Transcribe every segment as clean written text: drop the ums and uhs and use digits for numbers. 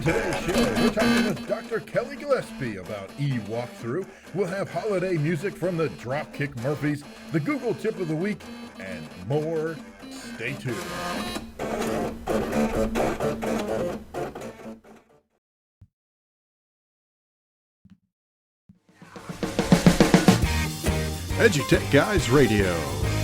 On today's show, we're talking with Dr. Kelly Gillespie about e-walkthrough. We'll have holiday music from the Dropkick Murphys, the Google tip of the week, and more. Stay tuned. EduTech Guys Radio,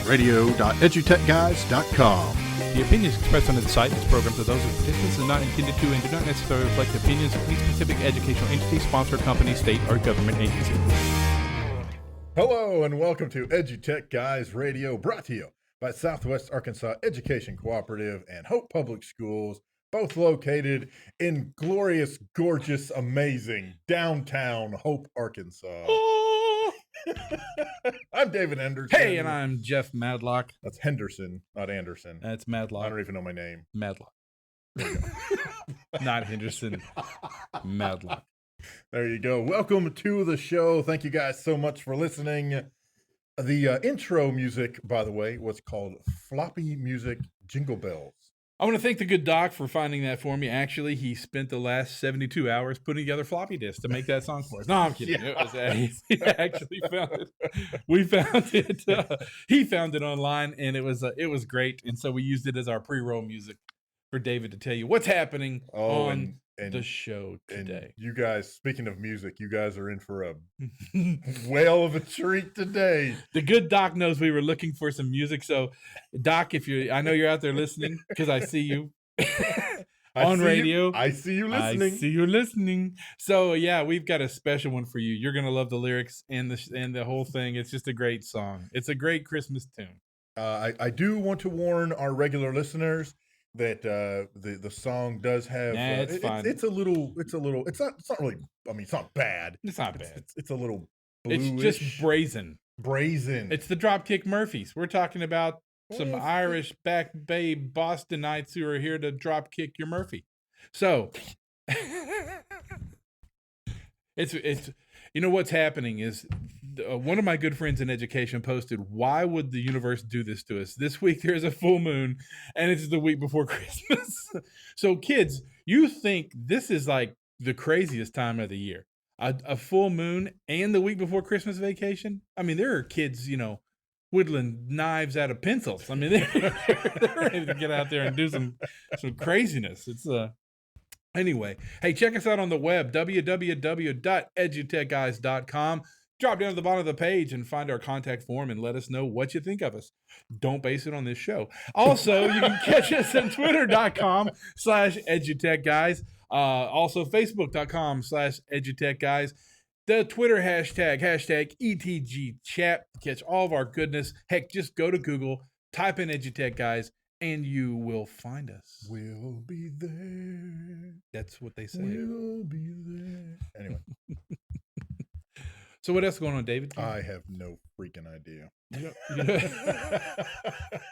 radio.edutechguys.com. The opinions expressed on the site and its programs are those of participants and not intended to and do not necessarily reflect the opinions of any specific educational entity, sponsor, company, state, or government agency. Hello and welcome to EduTech Guys Radio, brought to you by Southwest Arkansas Education Cooperative and Hope Public Schools, both located in glorious, gorgeous, amazing downtown Hope, Arkansas. I'm David Henderson. Hey, and I'm Jeff Madlock. That's Henderson, not Anderson. That's Madlock. I don't even know my name. Madlock. Not Henderson. Madlock. There you go. Welcome to the show. Thank you guys so much for listening. The intro music, by the way, was called Floppy Music Jingle Bells. I want to thank the good doc for finding that for me. Actually, he spent the last 72 hours putting together floppy disks to make that song for us. No, I'm kidding. Yeah. He actually found it. We found it. He found it online, and it was great. And so we used it as our pre-roll music for David to tell you what's happening on the show today. And you guys, speaking of music, you guys are in for a whale of a treat today. The good doc knows we were looking for some music. So, Doc, I know you're out there listening because I see you on radio. I see you listening. I see you listening. So, yeah, we've got a special one for you. You're gonna love the lyrics and the whole thing. It's just a great song. It's a great Christmas tune. I do want to warn our regular listeners that the song does have it's fine. It's not really, I mean, it's not bad. It's not bad. It's a little bluish. It's just brazen. It's the Dropkick Murphys. We're talking about some Irish back bay Bostonites who are here to drop kick your Murphy. So it's you know what's happening is one of my good friends in education posted, why would the universe do this to us? This week there's a full moon and it's the week before Christmas. So kids, you think this is like the craziest time of the year, a full moon and the week before Christmas vacation? I mean, there are kids, whittling knives out of pencils. I mean, they're ready to get out there and do some craziness. It's Anyway, hey, check us out on the web, www.edutechguys.com. Drop down to the bottom of the page and find our contact form and let us know what you think of us. Don't base it on this show. Also, you can catch us on twitter.com/edutechguys. Also, facebook.com/edutechguys. The Twitter hashtag ETGchat. Catch all of our goodness. Heck, just go to Google, type in EduTechGuys, and you will find us. We'll be there. That's what they say. We'll be there. Anyway. So what else is going on, David? I have no freaking idea.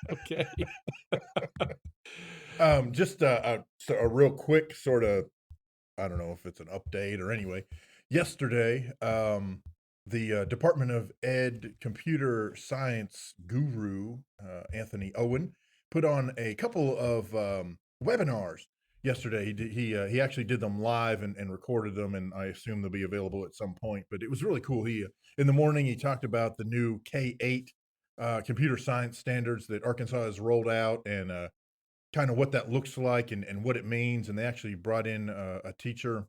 Okay. Just a real quick sort of, I don't know if it's an update or anyway. Yesterday, the Department of Ed computer science guru, Anthony Owen, put on a couple of webinars yesterday. He actually did them live and recorded them, and I assume they'll be available at some point. But it was really cool. In the morning he talked about the new K-8 computer science standards that Arkansas has rolled out, and kind of what that looks like and what it means. And they actually brought in a teacher,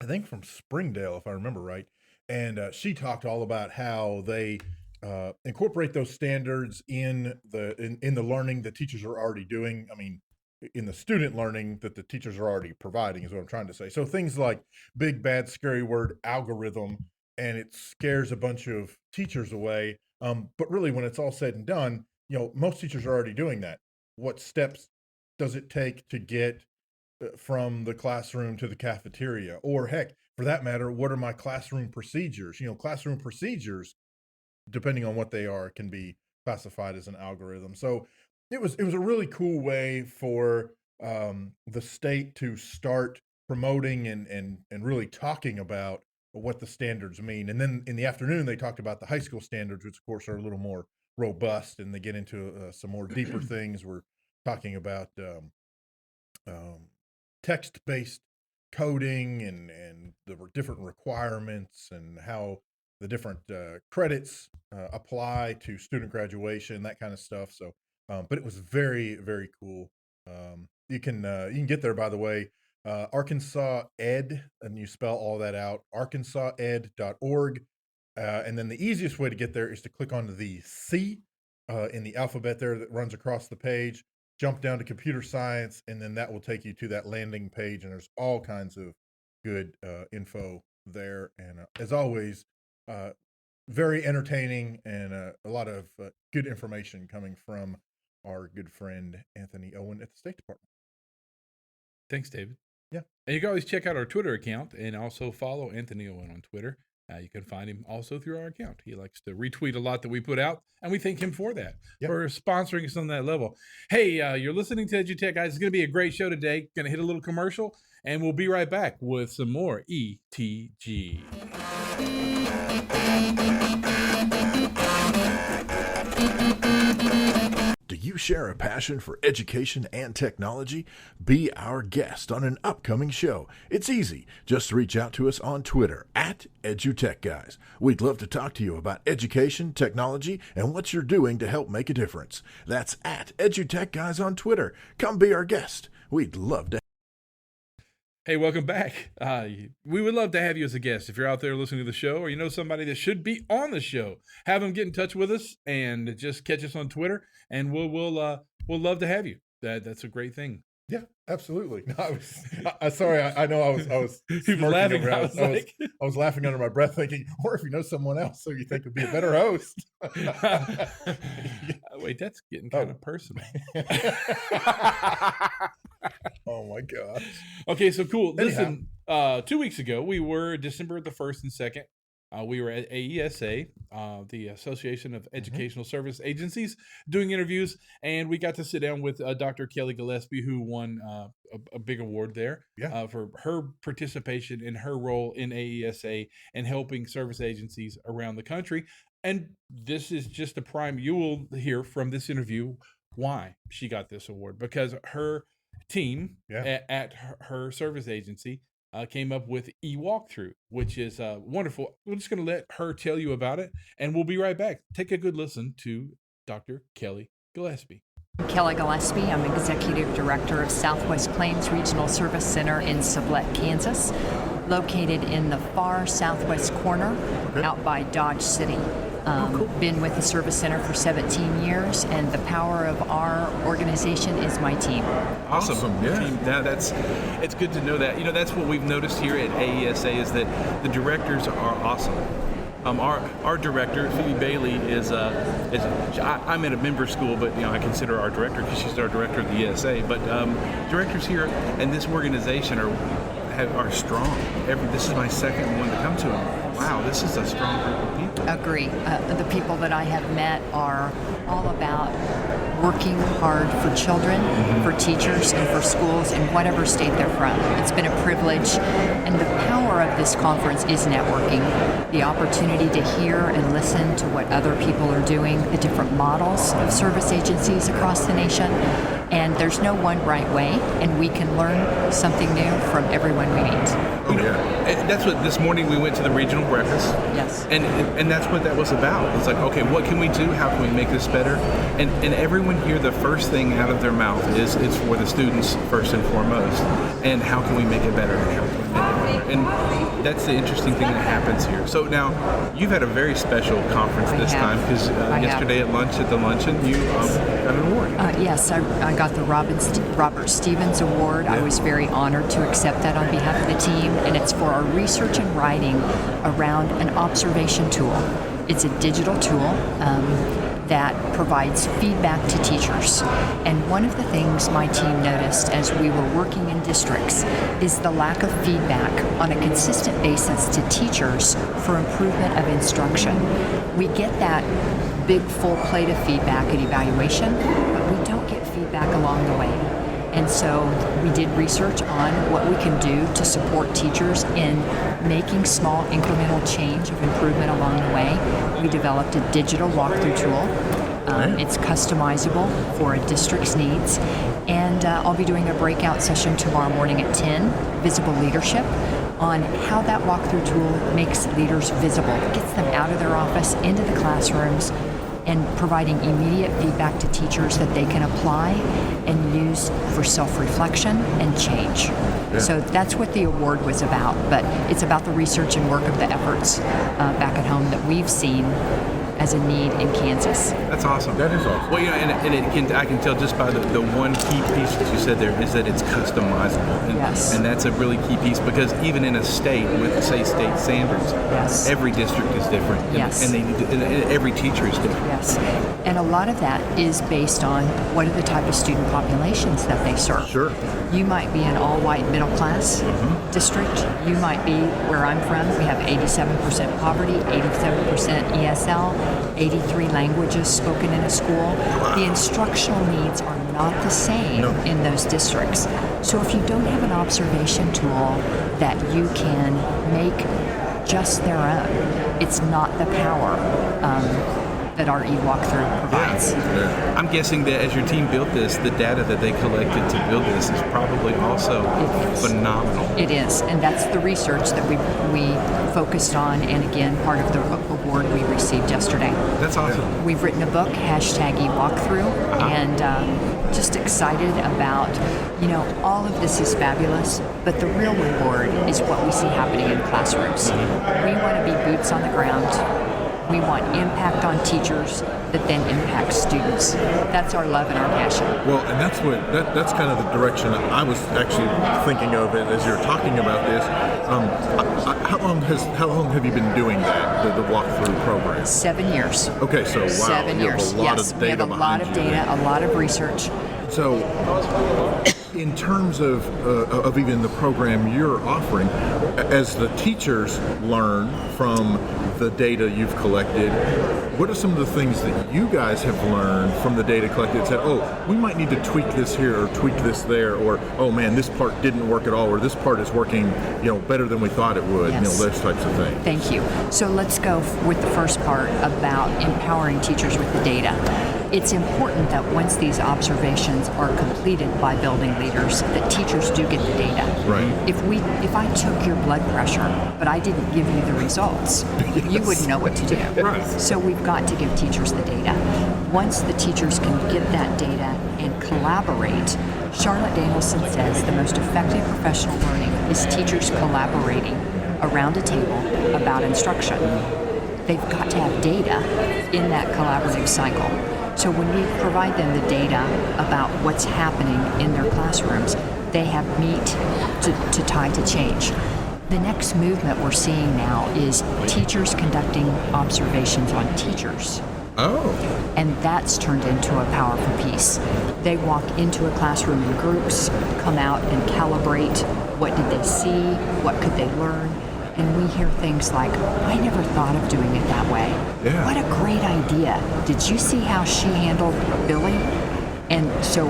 I think from Springdale, if I remember right, and she talked all about how they incorporate those standards in the learning that teachers are already doing. I mean, in the student learning that the teachers are already providing is what I'm trying to say. So things like big, bad, scary word algorithm, and it scares a bunch of teachers away. But really, when it's all said and done, most teachers are already doing that. What steps does it take to get from the classroom to the cafeteria? Or heck, for that matter, what are my classroom procedures? Classroom procedures, depending on what they are, can be classified as an algorithm. So it was a really cool way for the state to start promoting and really talking about what the standards mean. And then in the afternoon, they talked about the high school standards, which of course are a little more robust, and they get into some more deeper things. We're talking about text-based coding and the different requirements and how the different credits apply to student graduation, that kind of stuff. So, but it was very, very cool. You can get there, by the way, Arkansas Ed, and you spell all that out, arkansased.org. And then the easiest way to get there is to click on the C in the alphabet there that runs across the page, jump down to computer science, and then that will take you to that landing page. And there's all kinds of good info there. And as always, very entertaining and a lot of good information coming from our good friend Anthony Owen at the State Department. Thanks, David. Yeah. And you can always check out our Twitter account and also follow Anthony Owen on Twitter. You can find him also through our account. He likes to retweet a lot that we put out, and we thank him for that, for sponsoring us on that level. Hey, you're listening to EduTech Guys. It's going to be a great show today. Going to hit a little commercial, and we'll be right back with some more ETG. Do you share a passion for education and technology? Be our guest on an upcoming show. It's easy. Just reach out to us on Twitter at EduTechGuys. We'd love to talk to you about education, technology, and what you're doing to help make a difference. That's at EduTechGuys on Twitter. Come be our guest. We'd love to. Hey, welcome back. We would love to have you as a guest. If you're out there listening to the show or you know somebody that should be on the show, have them get in touch with us and just catch us on Twitter, and we'll love to have you. That's a great thing. Yeah, absolutely. No, sorry. I know I was laughing. I was laughing under my breath, thinking, or if you know someone else who you think would be a better host. Wait, that's getting kind of personal. Oh my gosh. Okay, so cool. Listen, 2 weeks ago, we were December the 1st and 2nd. We were at AESA, the Association of Educational Service Agencies, doing interviews, and we got to sit down with Dr. Kelly Gillespie, who won a big award there for her participation in her role in AESA and helping service agencies around the country. And this is just a prime. You will hear from this interview why she got this award, because her team at her service agency came up with e-walkthrough, which is wonderful. We're just going to let her tell you about it, and we'll be right back. Take a good listen to Dr. Kelly Gillespie. Kelly Gillespie. I'm Executive Director of Southwest Plains Regional Service Center in Sublette, Kansas, located in the far southwest corner out by Dodge City. Been with the Service Center for 17 years, and the power of our organization is my team. Awesome. Yeah, it's good to know that. You know, that's what we've noticed here at AESA is that the directors are awesome. Our director, Phoebe Bailey, I'm at a member school, but I consider our director because she's our director of the ESA. But directors here and this organization are strong. This is my second one to come to them. Wow, this is a strong group of people. Agree. The people that I have met are all about working hard for children, for teachers, and for schools in whatever state they're from. It's been a privilege, and the power of this conference is networking. The opportunity to hear and listen to what other people are doing, the different models of service agencies across the nation, and there's no one right way, and we can learn something new from everyone we meet. Oh yeah, and that's what this morning we went to the regional breakfast. Yes, and that's what that was about. It's like, okay, what can we do? How can we make this better? And everyone here, the first thing out of their mouth is it's for the students first and foremost. And how can we make it better? And how can we make it better? And that's the interesting thing that happens here. So now you've had a very special conference this time because yesterday at lunch at the luncheon you got an award. Yes, I got the Robert Stevens Award. I was very honored to accept that on behalf of the team, and it's for our research and writing around an observation tool. It's a digital tool that provides feedback to teachers. And one of the things my team noticed as we were working in districts is the lack of feedback on a consistent basis to teachers for improvement of instruction. We get that big full plate of feedback at evaluation, but we don't get feedback along the way. And so we did research on what we can do to support teachers in making small incremental change of improvement along the way. We developed a digital walkthrough tool It's customizable for a district's needs. And I'll be doing a breakout session tomorrow morning at 10, Visible Leadership, on how that walkthrough tool makes leaders visible, gets them out of their office, into the classrooms, and providing immediate feedback to teachers that they can apply and use for self-reflection and change. Yeah. So that's what the award was about, but it's about the research and work of the efforts back at home that we've seen as a need in Kansas. That's awesome. That is awesome. Well, I can tell just by the one key piece that you said there is that it's customizable. And, yes. And that's a really key piece, because even in a state with, say, state standards, yes. every district is different. And, yes. and every teacher is different. Yes. And a lot of that is based on what are the type of student populations that they serve. Sure. You might be an all-white middle-class district. You might be, where I'm from, we have 87% poverty, 87% ESL, 83 languages spoken in a school. Wow. The instructional needs are not the same in those districts. So if you don't have an observation tool that you can make just their own, it's not the power that our e-walkthrough provides. Yeah. I'm guessing that as your team built this, the data that they collected to build this is probably also phenomenal. It is, and that's the research that we focused on, and again, part of the award we received yesterday. That's awesome. We've written a book, #eWalkthrough, and just excited about, all of this is fabulous, but the real reward is what we see happening in classrooms. We want to be boots on the ground. We want impact on teachers that then impacts students. That's our love and our passion. Well, and that's kind of the direction I was actually thinking of it as you're talking about this. How long have you been doing that, the walkthrough program? 7 years. Okay, so wow, 7 years. Yes, we have a lot of data, a lot of research. So, in terms of even the program you're offering, as the teachers learn from the data you've collected, what are some of the things that you guys have learned from the data collected and said, oh, we might need to tweak this here or tweak this there, or, oh man, this part didn't work at all, or this part is working, better than we thought it would, yes. Those types of things. Thank you. So let's go with the first part about empowering teachers with the data. It's important that once these observations are completed by building leaders, that teachers do get the data. Right. If I took your blood pressure, but I didn't give you the results, yes. you wouldn't know what to do. Right. So we've got to give teachers the data. Once the teachers can get that data and collaborate, Charlotte Danielson says the most effective professional learning is teachers collaborating around a table about instruction. They've got to have data in that collaborative cycle. So when we provide them the data about what's happening in their classrooms, they have meat to tie to change. The next movement we're seeing now is teachers conducting observations on teachers. Oh. And that's turned into a powerful piece. They walk into a classroom in groups, come out and calibrate what did they see, what could they learn. And we hear things like, I never thought of doing it that way. Yeah. What a great idea. Did you see how she handled Billy? And so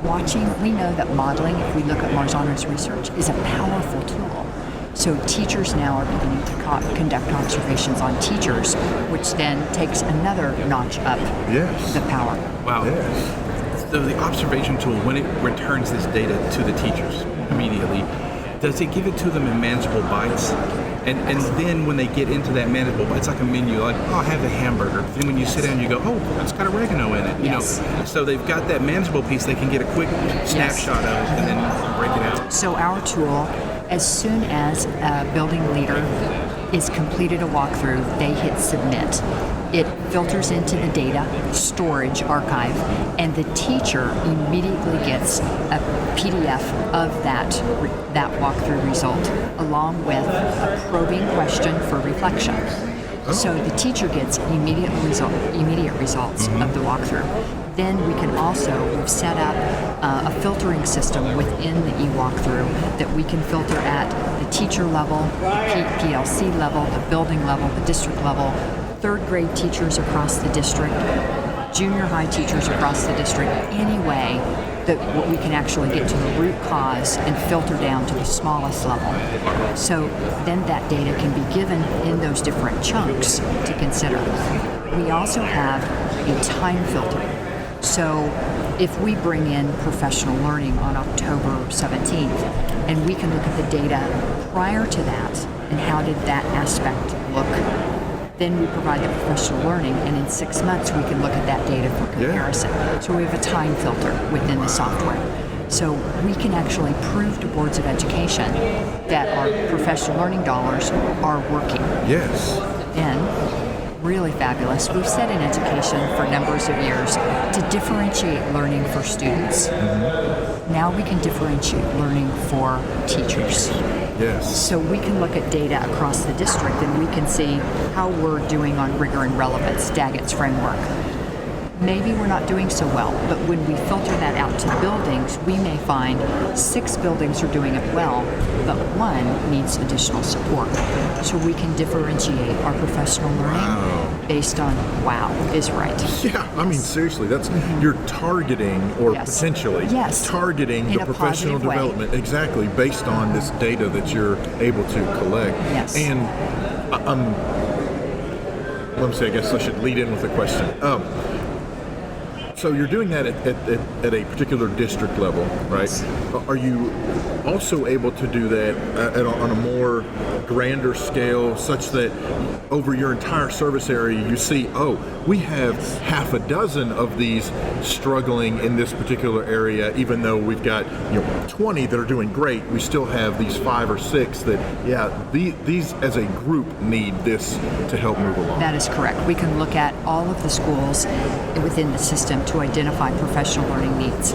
watching, we know that modeling, if we look at Marzano's research, is a powerful tool. So teachers now are beginning to conduct observations on teachers, which then takes another notch up yes. the power. Wow. Yes. So the observation tool, when it returns this data to the teachers immediately, does it give it to them in manageable bites? And then when they get into that manageable bite, it's like a menu, like, oh, I have the hamburger. Then when you sit down, you go, oh, it's got oregano in it. Yes. So they've got that manageable piece. They can get a quick snapshot of it and then break it out. So our tool, as soon as a building leader is completed a walkthrough, they hit submit. It filters into the data storage archive, and the teacher immediately gets a PDF of that walkthrough result, along with a probing question for reflection. So the teacher gets immediate results of the walkthrough. Then we've set up a filtering system within the e-walkthrough that we can filter at the teacher level, the PLC level, the building level, the district level, third grade teachers across the district, junior high teachers across the district, any way that we can actually get to the root cause and filter down to the smallest level. So then that data can be given in those different chunks to consider. We also have a time filter. So if we bring in professional learning on October 17th, and we can look at the data prior to that, and how did that aspect look, then we provide the professional learning, and in 6 months we can look at that data for comparison. So we have a time filter within the software. So we can actually prove to boards of education that our professional learning dollars are working. Yes. And really fabulous. We've said in education for numbers of years to differentiate learning for students. Now we can differentiate learning for teachers. Yes. So we can look at data across the district and we can see how we're doing on rigor and relevance, Daggett's framework. Maybe we're not doing so well, but when we filter that out to the buildings, we may find 6 buildings are doing it well, but 1 needs additional support. So we can differentiate our professional learning based on wow is right. Yeah, I mean, seriously, that's you're targeting or potentially targeting In the a professional positive way. development exactly based on this data that you're able to collect. Yes. And let me see, I guess I should lead in with a question. So you're doing that at a particular district level, right? Yes. Are you also able to do that on a more grander scale, such that over your entire service area you see, oh, we have half a dozen of these struggling in this particular area, even though we've got 20 that are doing great, we still have these 5 or 6 that, these as a group need this to help move along. That is correct. We can look at all of the schools within the system to identify professional learning needs.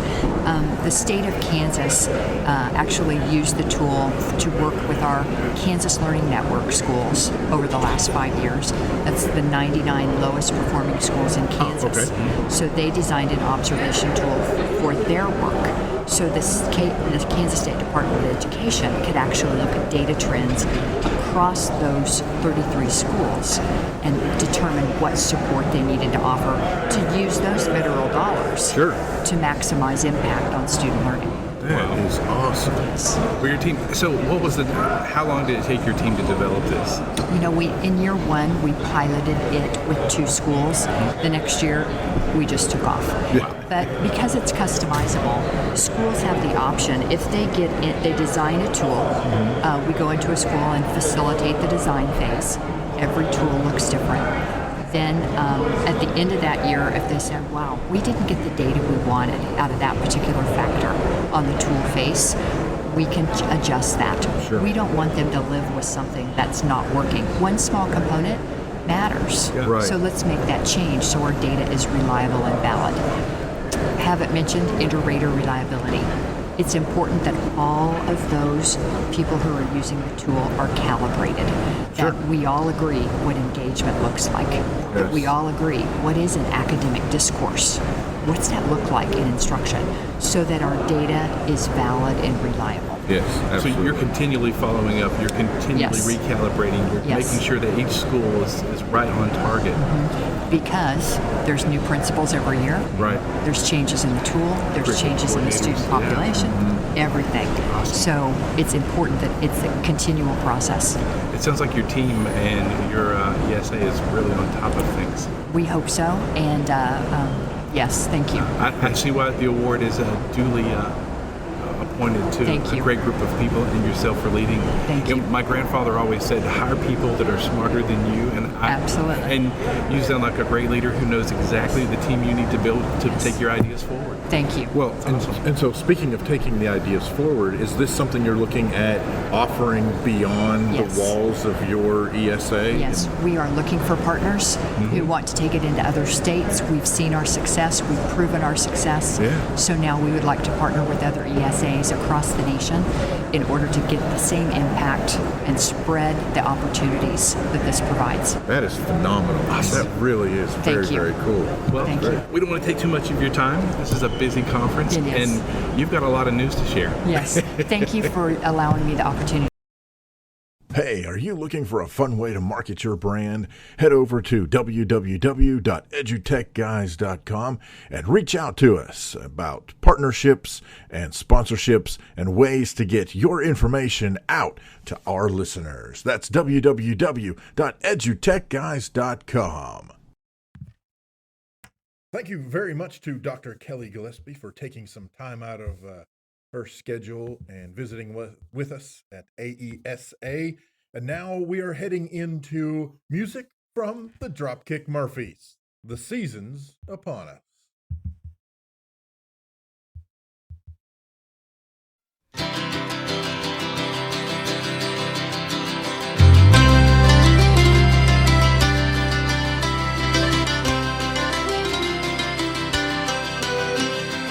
The state of Kansas actually used the tool to work with our Kansas Learning Network schools over the last 5 years. That's the 99 lowest performing schools in Kansas. So they designed an observation tool for their work. So the Kansas State Department of Education could actually look at data trends across those 33 schools and determine what support they needed to offer to use those federal dollars to maximize impact on student learning. That is awesome. Well, your team. So, how long did it take your team to develop this? In year 1, we piloted it with 2 schools. The next year, we just took off. But because it's customizable, schools have the option. If they they design a tool, we go into a school and facilitate the design phase. Every tool looks different. Then at the end of that year, if they said, wow, we didn't get the data we wanted out of that particular factor on the tool face, we can adjust that. We don't want them to live with something that's not working. One small component matters. So let's make that change so our data is reliable and valid. Haven't mentioned inter-rater reliability. It's important that all of those people who are using the tool are calibrated, that we all agree what engagement looks like, that we all agree what is an academic discourse, what's that look like in instruction, so that our data is valid and reliable. Yes, absolutely. So you're continually following up, you're continually recalibrating, you're making sure that each school is right on target. Because there's new principals every year. There's changes in the tool. There's changes in the student population. Everything. So it's important that it's a continual process. It sounds like your team and your ESA is really on top of things. We hope so. And yes, thank you. I see why the award is duly appointed to a great group of people, and yourself for leading. Thank you. My grandfather always said, hire people that are smarter than you. And Absolutely. And you sound like a great leader who knows exactly the team you need to build to take your ideas forward. Thank you. Well, and so speaking of taking the ideas forward, is this something you're looking at offering beyond the walls of your ESA? Yes, we are looking for partners who want to take it into other states. We've seen our success. We've proven our success. So now we would like to partner with other ESAs across the nation in order to get the same impact and spread the opportunities that this provides. That is phenomenal. That really is very, very cool. Well, we don't want to take too much of your time. This is a busy conference, and you've got a lot of news to share. Yes. Thank you for allowing me the opportunity. Hey, are you looking for a fun way to market your brand? Head over to www.edutechguys.com and reach out to us about partnerships and sponsorships and ways to get your information out to our listeners. That's www.edutechguys.com. Thank you very much to Dr. Kelly Gillespie for taking some time out of her schedule and visiting with us at AESA. And now we are heading into music from the Dropkick Murphys. The season's upon us.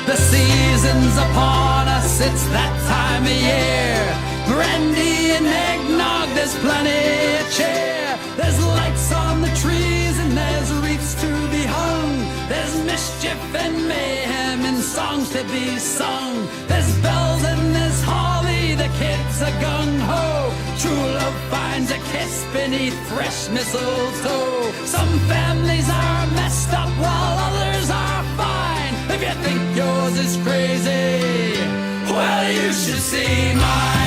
The season's upon us, it's that time of year. Brandy and eggnog, there's plenty of cheer. There's lights on the trees and there's wreaths to be hung. There's mischief and mayhem and songs to be sung. There's bells and there's holly, the kids are gung-ho. True love finds a kiss beneath fresh mistletoe. Some families are messed up while others are fine. If you think yours is crazy, well, you should see mine.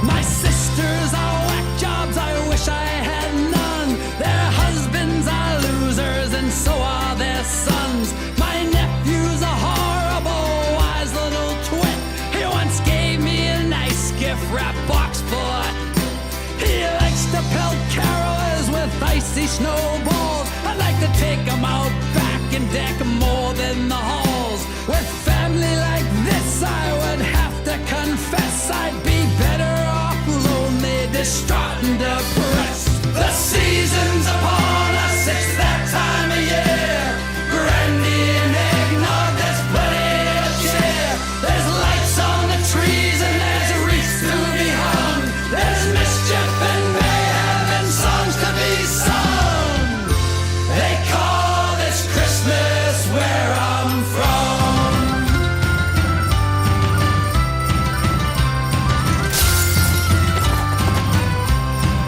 My sisters are whack jobs, I wish I had none. Their husbands are losers and so are their sons. My nephew's a horrible, wise little twit. He once gave me a nice gift wrap box full. He likes to pelt carolers with icy snowballs. I'd like to take him out back and deck more than the halls. With family like this, I would have to confess I'd be better off lonely, distraught and depressed. The season's upon us, it's that time of year. Brandy and eggnog, there's plenty of cheer. There's lights on the trees and there's wreaths to be hung. There's mischief and mayhem and songs to be sung. They call this Christmas where I'm from.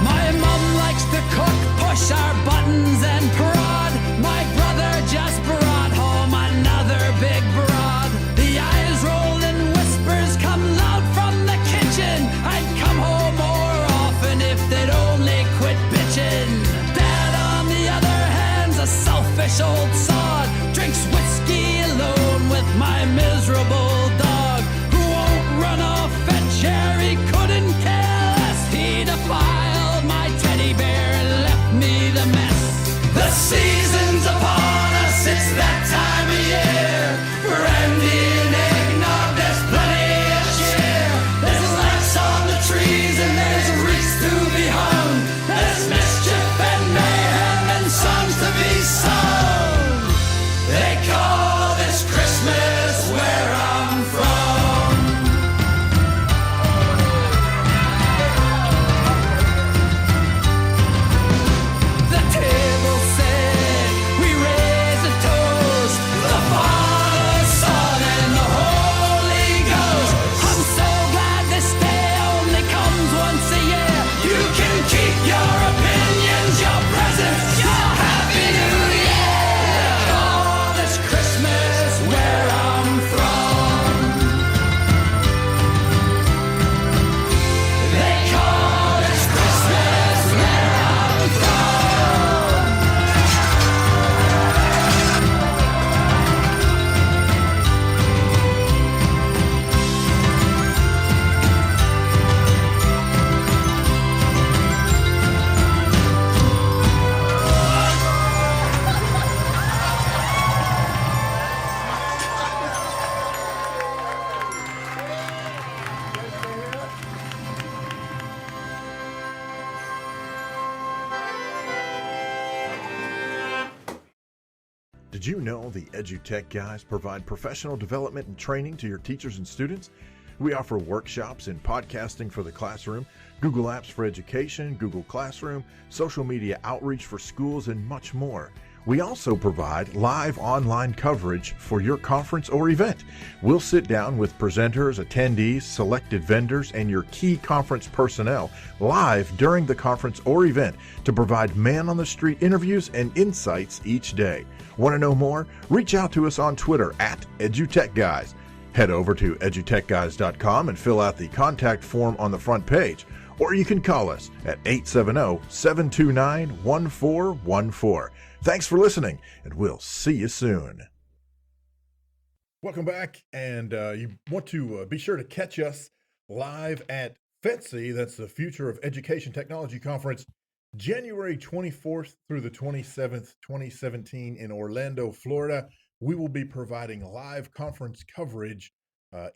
My mom likes to cook, push our buttons and prod. My brother just brought home another big broad. The eyes roll and whispers come loud from the kitchen. I'd come home more often if they'd only quit bitching. Dad, on the other hand's a selfish old sod. Drinks whiskey alone with my miserable dog, who won't run off and Jerry couldn't care less. He defiled my teddy bear and left me the mess. The season's upon us, it's that time of year. Brandy and eggnog, there's plenty of cheer. There's lights on the trees and there's wreaths to be hung. There's mischief and mayhem and songs to be sung. They call this Christmas where I'm from. The table said we raise a toast, the Father, Son, and the Holy Ghost. I'm so glad this day only comes once a year. You can keep your opinions, your presents, your Happy New Year. They call this Christmas where I'm from. They call this Christmas where I'm from. Did you know the EduTechGuys provide professional development and training to your teachers and students? We offer workshops in podcasting for the classroom, Google Apps for education, Google Classroom, social media outreach for schools, and much more. We also provide live online coverage for your conference or event. We'll sit down with presenters, attendees, selected vendors, and your key conference personnel live during the conference or event to provide man-on-the-street interviews and insights each day. Want to know more? Reach out to us on Twitter at EduTechGuys. Head over to edutechguys.com and fill out the contact form on the front page, or you can call us at 870-729-1414. Thanks for listening, and we'll see you soon. Welcome back, and you want to be sure to catch us live at FETC, that's the Future of Education Technology Conference, January 24th through the 27th, 2017 in Orlando, Florida. We will be providing live conference coverage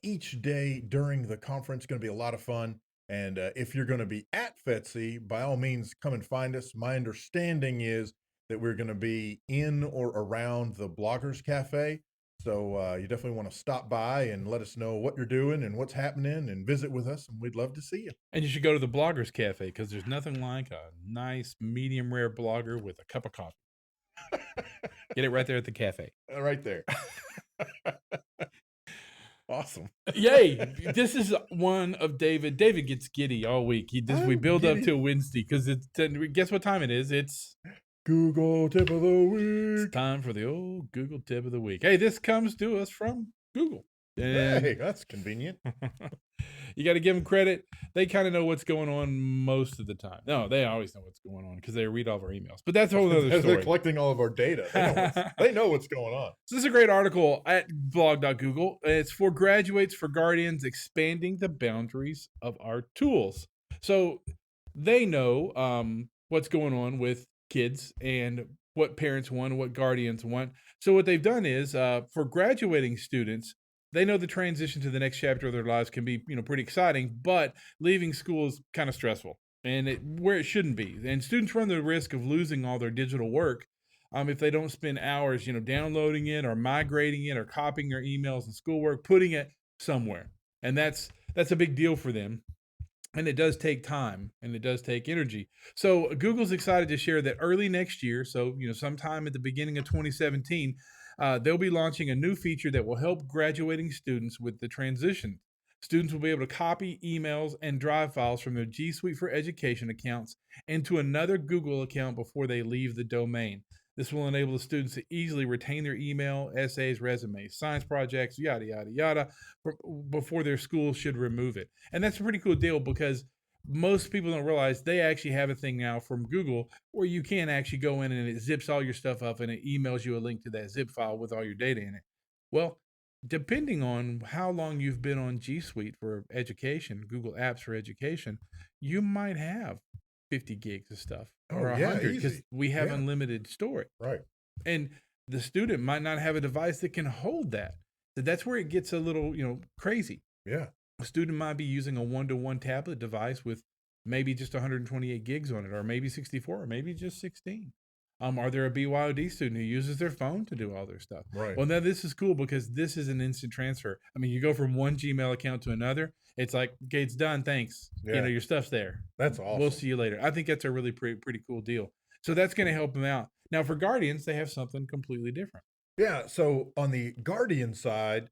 each day during the conference. Going to be a lot of fun. And if you're going to be at FETC, by all means, come and find us. My understanding is that we're going to be in or around the Bloggers Cafe. So you definitely want to stop by and let us know what you're doing and what's happening and visit with us. And we'd love to see you. And you should go to the Bloggers Cafe because there's nothing like a nice medium rare blogger with a cup of coffee. Get it right there at the cafe. Right there. Awesome. Yay. This is one of David. David gets giddy all week. We build up to Wednesday because guess what time it is? It's Google Tip of the Week. It's time for the old Google Tip of the Week. Hey, this comes to us from Google. And hey, that's convenient. You got to give them credit. They kind of know what's going on most of the time. No, they always know what's going on because they read all of our emails. But that's a whole other story. They're collecting all of our data. They know what's going on. So this is a great article at blog.google. It's for graduates, for guardians, expanding the boundaries of our tools. So they know what's going on with kids and what parents want, what guardians want. So what they've done is for graduating students, they know the transition to the next chapter of their lives can be, pretty exciting, but leaving school is kind of stressful and where it shouldn't be. And students run the risk of losing all their digital work if they don't spend hours, downloading it or migrating it or copying their emails and schoolwork, putting it somewhere. And that's a big deal for them. And it does take time and it does take energy. So Google's excited to share that early next year, so sometime at the beginning of 2017, they'll be launching a new feature that will help graduating students with the transition. Students will be able to copy emails and drive files from their G Suite for Education accounts into another Google account before they leave the domain. This will enable the students to easily retain their email, essays, resumes, science projects, yada, yada, yada, before their school should remove it. And that's a pretty cool deal because most people don't realize they actually have a thing now from Google where you can actually go in and it zips all your stuff up and it emails you a link to that zip file with all your data in it. Well, depending on how long you've been on G Suite for education, Google Apps for Education, you might have 50 gigs of stuff or 100 because we have unlimited storage. Right. And the student might not have a device that can hold that. So that's where it gets a little, crazy. Yeah. A student might be using a one-to-one tablet device with maybe just 128 gigs on it, or maybe 64, or maybe just 16. Are there a BYOD student who uses their phone to do all their stuff? Right. Well, now this is cool because this is an instant transfer. I mean, you go from one Gmail account to another. It's like, okay, it's done. Thanks. Yeah. Your stuff's there. That's awesome. We'll see you later. I think that's a really pretty cool deal. So that's going to help them out. Now, for guardians, they have something completely different. Yeah. So on the guardian side,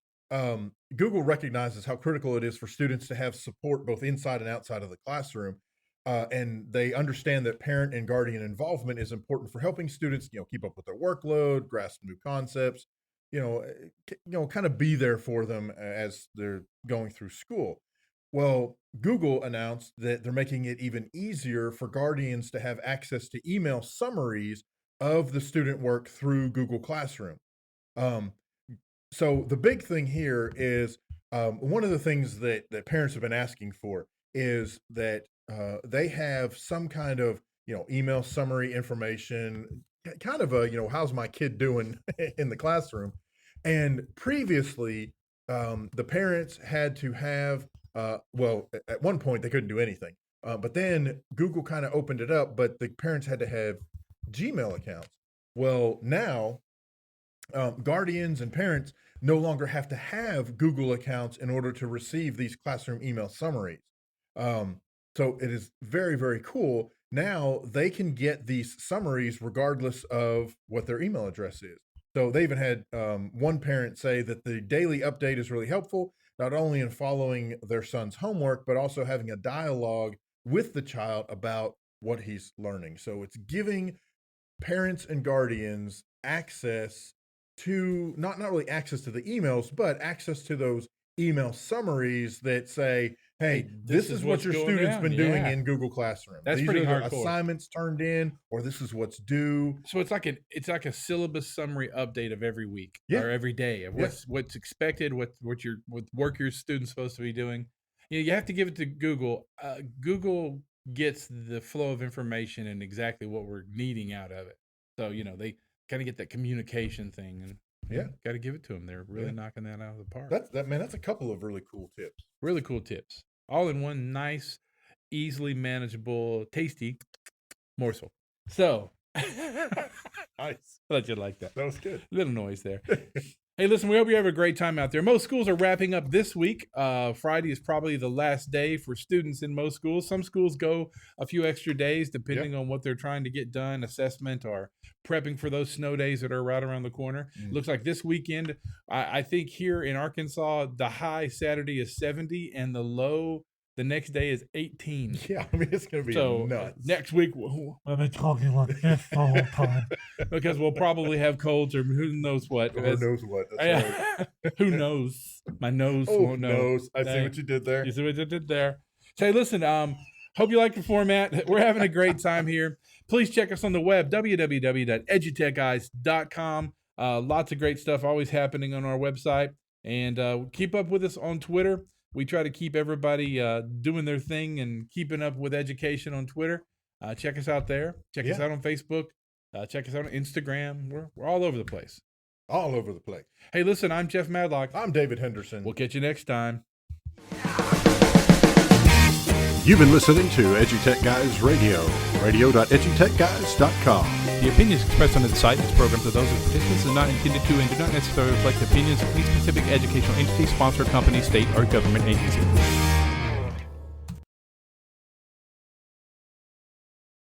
Google recognizes how critical it is for students to have support both inside and outside of the classroom. And they understand that parent and guardian involvement is important for helping students, keep up with their workload, grasp new concepts, kind of be there for them as they're going through school. Well, Google announced that they're making it even easier for guardians to have access to email summaries of the student work through Google Classroom. So the big thing here is one of the things that parents have been asking for is that they have some kind of, email summary information, kind of a, how's my kid doing in the classroom? And previously, the parents had to have, at one point they couldn't do anything, but then Google kind of opened it up, but the parents had to have Gmail accounts. Well, now guardians and parents no longer have to have Google accounts in order to receive these classroom email summaries. So it is very, very cool. Now they can get these summaries regardless of what their email address is. So they even had one parent say that the daily update is really helpful, not only in following their son's homework, but also having a dialogue with the child about what he's learning. So it's giving parents and guardians access to, not really access to the emails, but access to those email summaries that say, hey, this is what what's your going student's down. been doing Yeah. in Google Classroom. That's These pretty are the hardcore. assignments turned in, or this is what's due. So it's like a syllabus summary update of every week Yeah. or every day of what's expected, what work your student's supposed to be doing. You have to give it to Google. Google gets the flow of information and exactly what we're needing out of it. So they kind of get that communication thing, and got to give it to them. They're really knocking that out of the park. That's a couple of really cool tips. Really cool tips, all in one nice, easily manageable, tasty morsel. So. Nice. I thought you'd like that. That was good. Little noise there. Hey, listen, we hope you have a great time out there. Most schools are wrapping up this week. Friday is probably the last day for students in most schools. Some schools go a few extra days depending on what they're trying to get done, assessment, or prepping for those snow days that are right around the corner. Looks like this weekend, I think here in Arkansas, the high Saturday is 70 and the low the next day is 18. Yeah, I mean, it's going to be nuts. Next week, I've been talking like this the whole time. Because we'll probably have colds or who knows what. Who knows what? That's right. Who knows? My nose won't know. Knows. I see what you did there. You see what you did there. So, hey, listen, hope you like the format. We're having a great time here. Please check us on the web, www.edutechguys.com. Lots of great stuff always happening on our website. And keep up with us on Twitter. We try to keep everybody doing their thing and keeping up with education on Twitter. Check us out there. Check us out on Facebook. Check us out on Instagram. We're all over the place. All over the place. Hey, listen, I'm Jeff Madlock. I'm David Henderson. We'll catch you next time. You've been listening to EduTech Guys Radio, radio.edutechguys.com. The opinions expressed on the site and its programs are those of participants and not intended to and do not necessarily reflect the opinions of any specific educational entity, sponsor, company, state, or government agency.